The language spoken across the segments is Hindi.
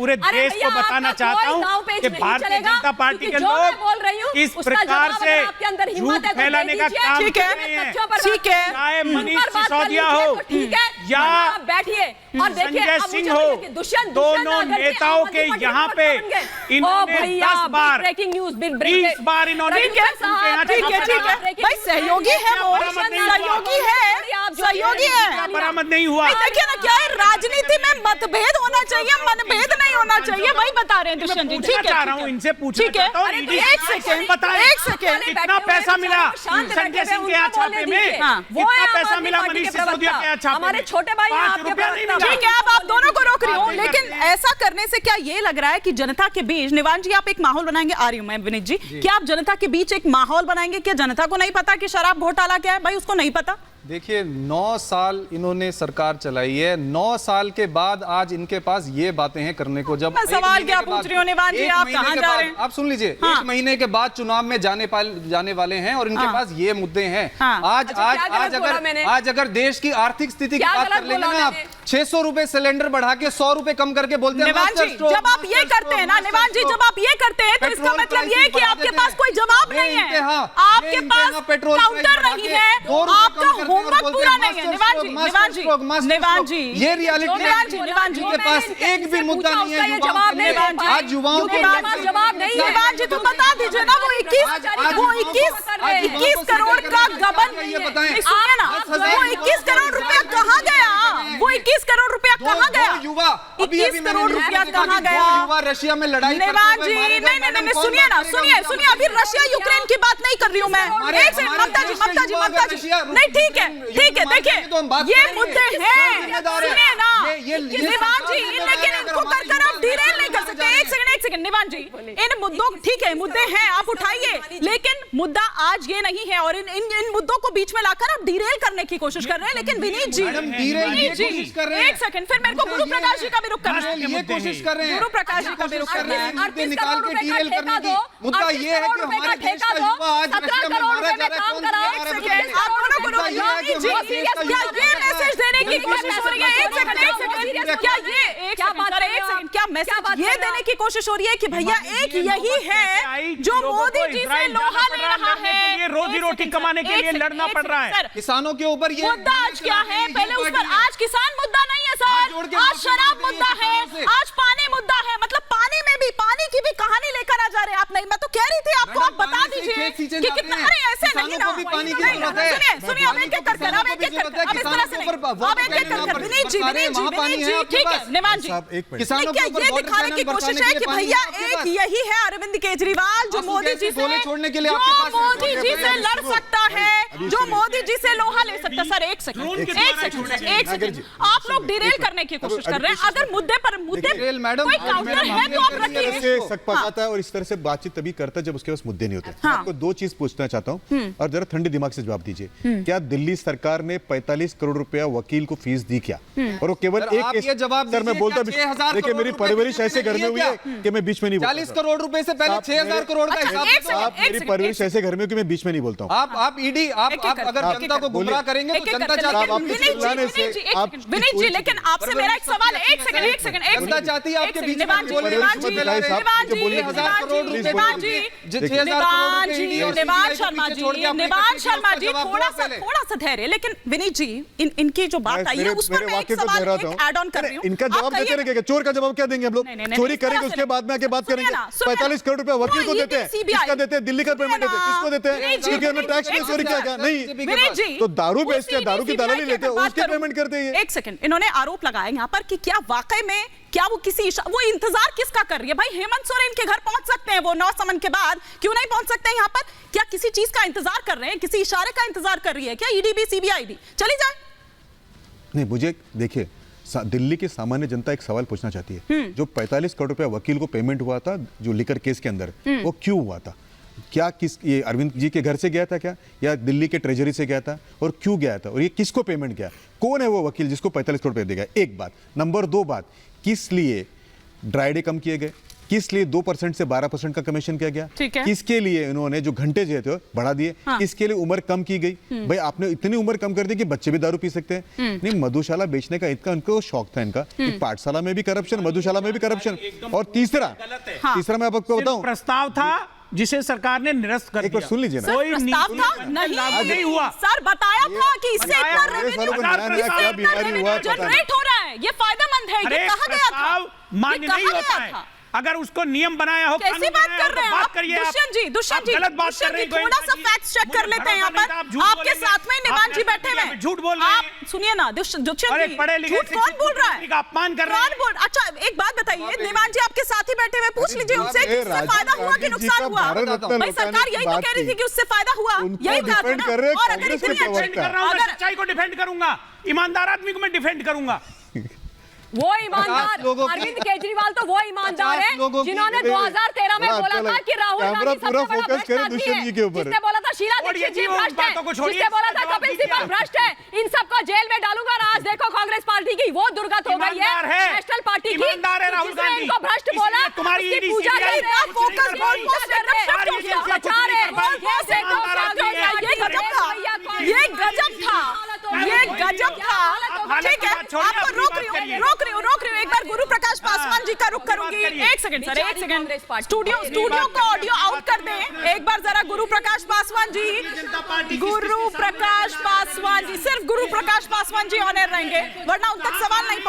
पूरे देश को बताना चाहता हूँ कि भारतीय जनता पार्टी के लोग इस प्रकार से झूठ फैलाने का काम कर रहे हैं। चाहे मनीष सिसोदिया हो या संजय सिंह हो, दोनों नेताओं के यहाँ पे इन्होंने 10 बार 20 बार इन्होंने भाई सहयोगी है वो, सहयोगी है, बरामद नहीं हुआ। देखिए ना क्या है, राजनीति में मतभेद होना चाहिए, मनभेद नहीं होना चाहिए, वही बता रहे हैं दुष्यंत जी। ठीक है, इनसे पूछना चाहता हूं, एक सेकंड, कितना पैसा मिला संजय सिंह के यहाँ छापे में, कितना पैसा मिला मनीष सिसोदिया के यहाँ छापे में? हमारे छोटे भाई ठीक है, अब आप दोनों को रोक रही हूँ, लेकिन ऐसा करने से क्या ये लग रहा है कि जनता के बीच, निवान जी आप एक माहौल बनाएंगे, आ रही हूं मैं विनीत जी, क्या आप जनता के बीच एक माहौल बनाएंगे? क्या जनता को नहीं पता कि शराब घोटाला क्या है? भाई उसको नहीं पता। देखिए 9 साल इन्होंने सरकार चलाई है, 9 साल के बाद आज इनके पास ये बातें हैं करने को। जब मैं सवाल क्या पूछ रही हूँ निवान जी, आप कहाँ जा रहे हैं? आप सुन लीजिए, 1 महीने के बाद चुनाव में जाने वाले हैं और इनके पास ये मुद्दे हैं। आज अगर देश की आर्थिक स्थिति की बात कर लेंगे ना, आप 600 रुपए सिलेंडर बढ़ा के 100 रुपए कम करके बोलते हैं जब आप ये करते हैं ना निवान जी, जब आप ये करते हैं तो इसका मतलब ये है कि आपके पास कोई जवाब नहीं है, आपके पास काउंटर नहीं है, आपका होमवर्क पूरा नहीं है। निवान जी ये रियलिटी, निवान जी के पास एक भी मुद्दा नहीं है आज युवाओं के जवाब नहीं है। निवान जी तो बता दीजिए ना, वो 21 करोड़ का गबन, सुनिए ना, वो 21 करोड़ रुपया कहाँ गया? वो 21 करोड़ रुपया कहाँ गया? 21 करोड़ रुपया कहाँ गया? युवा रशिया में लड़ाई निवान जी नहीं, सुनिए ना, सुनिए, अभी रशिया यूक्रेन की बात नहीं कर रही हूँ मैं। एक सेकंड, ममता जी नहीं, ठीक है, देखिए ये मुद्दे हैं, सुनिए ना निवान जी, लेकिन इनको कर आप डिरेल नहीं कर सकते। एक सेकंड निवान जी, इन मुद्दों, ठीक है मुद्दे हैं, आप उठाइए, लेकिन मुद्दा आज ये नहीं है और इन मुद्दों को बीच में लाकर आप डिरेल करने की कोशिश कर रहे हैं। लेकिन विनीत जी एक सेकंड, फिर मेरे को गुरु प्रकाश जी का भी रुख करना है, ये कोशिश कर रहे हैं, गुरु प्रकाश जी का भी रुख करना है। निकाल के डिरेल करने की मुद्दा ये है कि हमारे देश का युवा आज रशिया में मारा जा रहा है। आप दोनों को क्या ये मैसेज देने की कोशिश हो रही है? एक सेकंड, क्या मैसेज ये देने की कोशिश हो रही है कि भैया एक यही है जो मोदी जी से लोहा ले रहा है, ये रोजी रोटी कमाने के लिए लड़ना पड़ रहा है किसानों के ऊपर। ये मुद्दा आज क्या है? पहले उस पर, आज किसान मुद्दा नहीं है सर, आज शराब मुद्दा है, आज पानी मुद्दा है। मतलब पानी में भी, पानी की भी कहानी लेकर आ जा रहे हैं आप। नहीं, मैं तो कह रही थी आपको, आप बता दीजिए कि कितना, अरे ऐसे नहीं ना, सुनिए अब एक एक करके, अब इस तरह से नहीं, अब एक एक करके। विनीत जी ठीक है, निवान जी, क्या ये दिखाने की कोशिश है कि भैया एक यही है अरविंद केजरीवाल जो मोदी जी से लड़ सकता है, जो मोदी जी से लोहा ले सकता है? सर एक सेकंड, आप लोग डिरेल करने की कोशिश कर रहे हैं। अगर मुद्दे पर कोई काउंटर है तो आप रखिए। सकता है और इस तरह से बातचीत तभी करता है जब उसके पास मुद्दे नहीं होते। आपको 2 चीज पूछना चाहता हूँ और जरा ठंडे दिमाग से जवाब दीजिए। क्या दिल्ली सरकार ने 45 करोड़ रुपया वकील को फीस दी क्या? और वो केवल एक जवाब, सर मैं बोलता, देखिए मेरी परवरिश ऐसे घर में हुई है कि मैं बीच में नहीं बोलता। 40 करोड़ रुपए से पहले 6000 करोड़ का हिसाब। आप मेरी परवरिश ऐसे घर में कि मैं बीच में नहीं बोलता हूँ। आप ईडी, आप अगर जनता को गुमराह करेंगे तो जनता विनीत जी, लेकिन आपसे मेरा एक सवाल, एक सेकंड चाहती है आपके बीच निवान शर्मा जी थोड़ा सा धैर्य। लेकिन विनीत जी, इनकी जो बात आई है उस पर मैं एक सवाल ऐड ऑन कर रही हूँ। इनका जवाब देते रहेंगे, चोर का जवाब क्या देंगे हम लोग? चोरी करेंगे उसके बाद में आके बात करेंगे। 45 करोड़ रुपया वकील को देते हैं, किसका देते हैं? दिल्ली का पेमेंट देते हैं, किसको देते हैं? क्योंकि हमने टैक्स में चोरी किया क्या? नहीं, तो दारू बेचते हैं, दारू की दलाली लेते हैं, उसके पेमेंट करते हैं। एक सेकंड, इन्होंने आरोप लगाया यहाँ पर कि क्या वाकई में, क्या वो वो इंतजार किसका कर रही है? भाई हेमंत सोरेन के घर पहुंच सकते हैं वो 9 समन के बाद, क्यों नहीं पहुंच सकते हैं यहाँ पर? क्या किसी चीज का इंतजार कर रहे हैं? किसी इशारे का इंतजार कर रही है क्या? ईडीबी सीबीआईडी चली जाए? नहीं, मुझे देखिए, दिल्ली की सामान्य जनता एक सवाल पूछना चाहती है। जो 45 करोड़ रुपया वकील को पेमेंट हुआ था जो लिकर केस के अंदर, वो क्यों हुआ था? क्या ये अरविंद जी के घर से गया था क्या, या दिल्ली के ट्रेजरी से गया था? और क्यों गया था? और ये किसको पेमेंट गया? कौन है वो वकील जिसको 45 करोड़ रुपए देगा? एक बात। नंबर 2 बात, किस लिए ड्राई डे कम किए गए? किस लिए 2% से 12% का कमीशन किया गया, किसके लिए इन्होंने जो घंटे जो थे बढ़ा दिए, किसके लिए उम्र कम की गई। भाई आपने इतनी उम्र कम कर दी कि बच्चे भी दारू पी सकते हैं। नहीं, मधुशाला बेचने का इतना उनको शौक था इनका कि पाठशाला में भी करप्शन, मधुशाला में भी करप्शन। और तीसरा मैं आपको बताऊं, प्रस्ताव था जिसे सरकार ने निरस्त कर दिया। सुन लीजिए ना, कोई प्रस्ताव था नहीं हुआ। सर बताया था कि इससे इतना रेवेन्यू जनरेट हो रहा है, ये फायदेमंद है, ये कहा गया था, मान्य नहीं होता है। अगर उसको नियम बनाया हो, कैसी बात कर रहे हैं आप? दुष्यंत जी गलत बात कर रहे हैं। थोड़ा सा फैक्ट चेक कर लेते हैं यहाँ पर। आपके साथ में निमान जी बैठे हुए, झूठ बोल रहे हैं। सुनिए ना दुष्यंत जी, पढ़े लिखे झूठ कौन बोल रहा है? अपमान कर रहे हैं। अच्छा एक बात बताइए, निमान जी आपके साथ ही बैठे हुए, पूछ लीजिए उनसे कि उससे फायदा हुआ कि नुकसान हुआ। भाई सरकार यही तो कह रही थी कि उससे फायदा हुआ, यही कहा था ना। और अगर इतनी सच्चाई को डिफेंड करूंगा, ईमानदार आदमी को मैं डिफेंड करूंगा। वो ईमानदार अरविंद केजरीवाल तो वो ईमानदार है जिन्होंने 2013 में बोला था कि राहुल गांधी सबसे बड़ा भ्रष्ट आदमी है, जिसने बोला था शीला दीक्षित जी भ्रष्ट है, जिसने बोला था कपिल सिब्बल भ्रष्ट है, इन सबको जेल में डालूंगा। और आज देखो कांग्रेस पार्टी की वो दुर्गत हो गई है, नेशनल पार्टी की, जिसने इनको भ्रष्ट बोला, उसकी पूजा नहीं रहे, फोकस गोल पोस्ट कर रहे हैं, बचा रहे हैं। ये गजब था, ये गजब था। ठीक है, आपको रोक रही हूँ एक बार गुरु प्रकाश पासवान जी का रुख करूंगी। एक सेकंड सर, एक सेकंड, स्टूडियो को ऑडियो आउट कर दें एक बार जरा। गुरु प्रकाश पासवान जी, सिर्फ गुरु प्रकाश पासवान जी ऑन एयर रहेंगे, वरना उन तक सवाल नहीं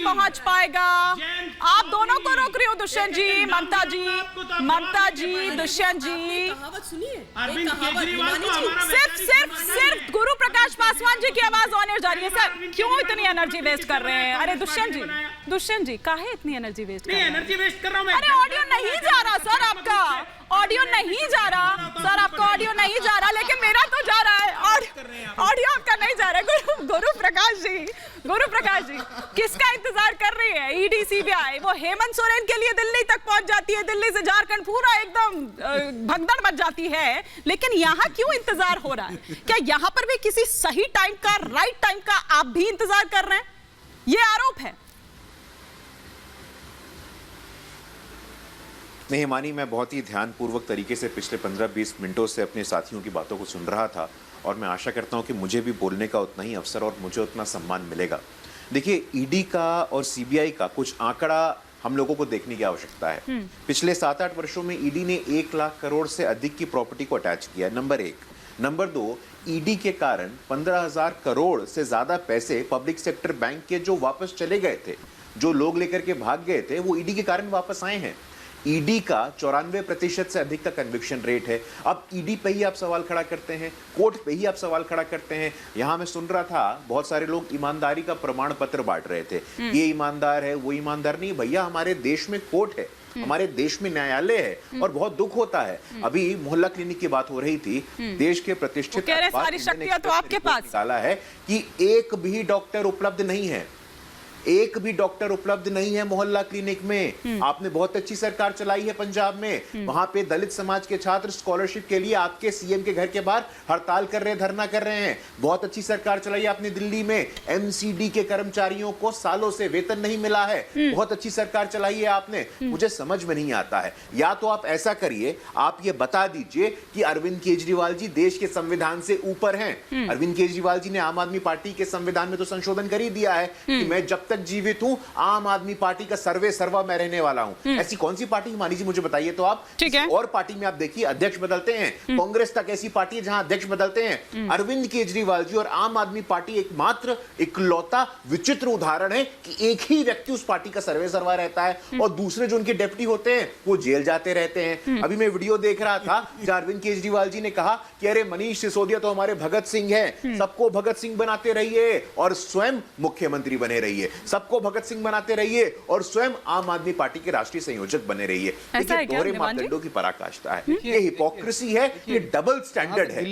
पहुंच पाएगा, आप दोनों को रोक रही हूँ। दुष्यंत जी, ममता जी, दुष्यंत जी, सिर्फ गुरु प्रकाश पासवान जी की आवाज ऑन एयर जा रही है। सर क्यों इतनी एनर्जी वेस्ट कर रहे हैं? अरे दुष्यंत जी काहे इतनी एनर्जी वेस्ट कर रहे हैं? एनर्जी वेस्ट कर रहा हूं मैं। अरे ऑडियो नहीं जा रहा सर, आपका ऑडियो नहीं जा रहा, लेकिन मेरा तो जा रहा है। ऑडियो आपका नहीं जा रहा है। गुरु प्रकाश जी किसका इंतजार कर रही है? ईडी सीबीआई वो हेमंत सोरेन के लिए दिल्ली तक पहुंच जाती है, दिल्ली से झारखंड पूरा एकदम भगदड़ मच जाती है, लेकिन यहाँ क्यों इंतजार हो रहा है? क्या यहाँ पर भी किसी सही टाइम का, राइट टाइम का आप भी इंतजार कर रहे हैं? ये आरोप है। नहीं हिमानी, मैं बहुत ही ध्यानपूर्वक तरीके से पिछले 15-20 मिनटों से अपने साथियों की बातों को सुन रहा था, और मैं आशा करता हूं कि मुझे भी बोलने का उतना ही अवसर और मुझे उतना सम्मान मिलेगा। देखिए, ईडी का और सीबीआई का कुछ आंकड़ा हम लोगों को देखने की आवश्यकता है। पिछले 7-8 वर्षों में ईडी ने 1 लाख करोड़ से अधिक की प्रॉपर्टी को अटैच किया, नंबर 1। नंबर 2, ईडी के कारण 15,000 करोड़ से ज्यादा पैसे पब्लिक सेक्टर बैंक के जो वापस चले गए थे, जो लोग लेकर के भाग गए थे, वो ईडी के कारण वापस आए हैं। ईडी का 94% से अधिक का कन्विक्शन रेट है। अब ईडी पे ही आप सवाल खड़ा करते हैं, कोर्ट पे ही आप सवाल खड़ा करते हैं। यहां मैं सुन रहा था बहुत सारे लोग ईमानदारी का प्रमाण पत्र बांट रहे थे, ये ईमानदार है, वो ईमानदार नहीं। भैया, हमारे देश में कोर्ट है, हमारे देश में न्यायालय है, और बहुत दुख होता है। अभी मोहल्ला क्लिनिक की बात हो रही थी, देश के प्रतिष्ठित सारी शक्तियां तो आपके पास निकाला है कि एक भी डॉक्टर उपलब्ध नहीं है, एक भी डॉक्टर उपलब्ध नहीं है मोहल्ला क्लिनिक में। आपने बहुत अच्छी सरकार चलाई है पंजाब में, वहां पे दलित समाज के छात्र स्कॉलरशिप के लिए आपके सीएम के घर के बाहर हड़ताल कर रहे हैं, धरना कर रहे हैं। बहुत अच्छी सरकार चलाई आपने दिल्ली में, एमसीडी के कर्मचारियों को सालों से वेतन नहीं मिला है, बहुत अच्छी सरकार चलाई है आपने। मुझे समझ में नहीं आता है, या तो आप ऐसा करिए, आप ये बता दीजिए कि अरविंद केजरीवाल जी देश के संविधान से ऊपर हैं। अरविंद केजरीवाल जी ने आम आदमी पार्टी के संविधान में तो संशोधन कर ही दिया है कि मैं जब तक जीवित हूं आम आदमी पार्टी का सर्वे सर्वा मैं रहने वाला हूं। ऐसी कौन सी पार्टी हिमानी जी मुझे बताइए तो आप। ठीक है, और पार्टी में आप देखिए अध्यक्ष बदलते हैं, कांग्रेस तक ऐसी पार्टी है जहां अध्यक्ष बदलते हैं। अरविंद केजरीवाल जी और आम आदमी पार्टी एकमात्र इकलौता विचित्र उदाहरण है कि एक ही व्यक्ति उस पार्टी का सर्वे सर्वा रहता है और दूसरे जो उनके डेप्यूटी होते हैं वो जेल जाते रहते हैं। अभी मैं वीडियो देख रहा था जहां अरविंद केजरीवाल जी ने कहा कि अरे मनीष सिसोदिया तो हमारे भगत सिंह हैं, सबको भगत सिंह बनाते रहिए और स्वयं मुख्यमंत्री बने रहिए, सबको भगत सिंह बनाते रहिए और स्वयं आम आदमी पार्टी के राष्ट्रीय संयोजक बने रहिए। दोहरे मापदंडों की पराकाष्ठा है, ये हिपोक्रेसी है, ये डबल स्टैंडर्ड है।